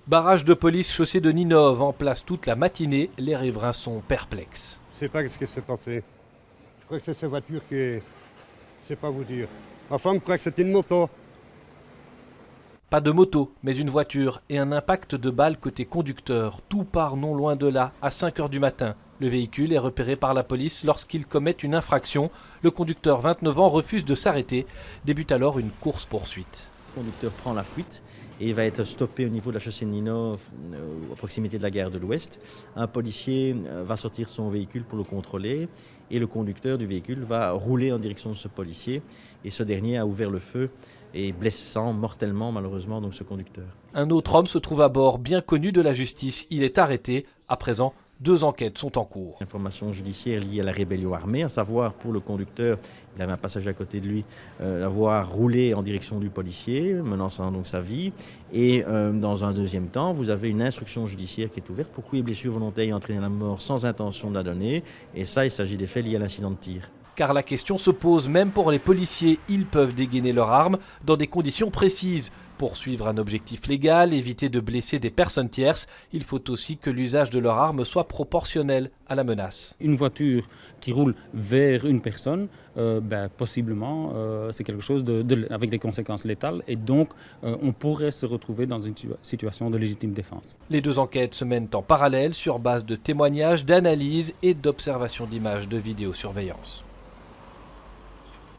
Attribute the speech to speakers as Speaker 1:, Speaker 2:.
Speaker 1: Barrage de police chaussée de Ninove en place toute la matinée, les riverains sont perplexes.
Speaker 2: Je ne sais pas ce qui s'est passé. Je crois que c'est sa voiture qui est... Je ne sais pas vous dire. Ma femme croit que c'était une moto.
Speaker 1: Pas de moto, mais une voiture et un impact de balle côté conducteur. Tout part non loin de là, à 5 h du matin. Le véhicule est repéré par la police lorsqu'il commet une infraction. Le conducteur, 29 ans, refuse de s'arrêter. Débute alors une course-poursuite.
Speaker 3: Le conducteur prend la fuite et va être stoppé au niveau de la chaussée de Ninove, à proximité de la gare de l'Ouest. Un policier va sortir de son véhicule pour le contrôler et le conducteur du véhicule va rouler en direction de ce policier. Et ce dernier a ouvert le feu et blessant mortellement malheureusement donc ce conducteur.
Speaker 1: Un autre homme se trouve à bord, bien connu de la justice. Il est arrêté. À présent, 2 enquêtes sont en cours.
Speaker 3: Information judiciaire liée à la rébellion armée, à savoir pour le conducteur, il avait un passager à côté de lui, avoir roulé en direction du policier, menaçant donc sa vie. Et dans un deuxième temps, vous avez une instruction judiciaire qui est ouverte pour coups et blessures volontaires et entraîner la mort sans intention de la donner. Et ça, il s'agit des faits liés à l'incident de tir.
Speaker 1: Car la question se pose même pour les policiers. Ils peuvent dégainer leurs armes dans des conditions précises. Poursuivre un objectif légal, éviter de blesser des personnes tierces, il faut aussi que l'usage de leur arme soit proportionnel à la menace.
Speaker 4: Une voiture qui roule vers une personne, possiblement, c'est quelque chose avec des conséquences létales et donc on pourrait se retrouver dans une situation de légitime défense.
Speaker 1: Les 2 enquêtes se mènent en parallèle sur base de témoignages, d'analyses et d'observations d'images de vidéosurveillance.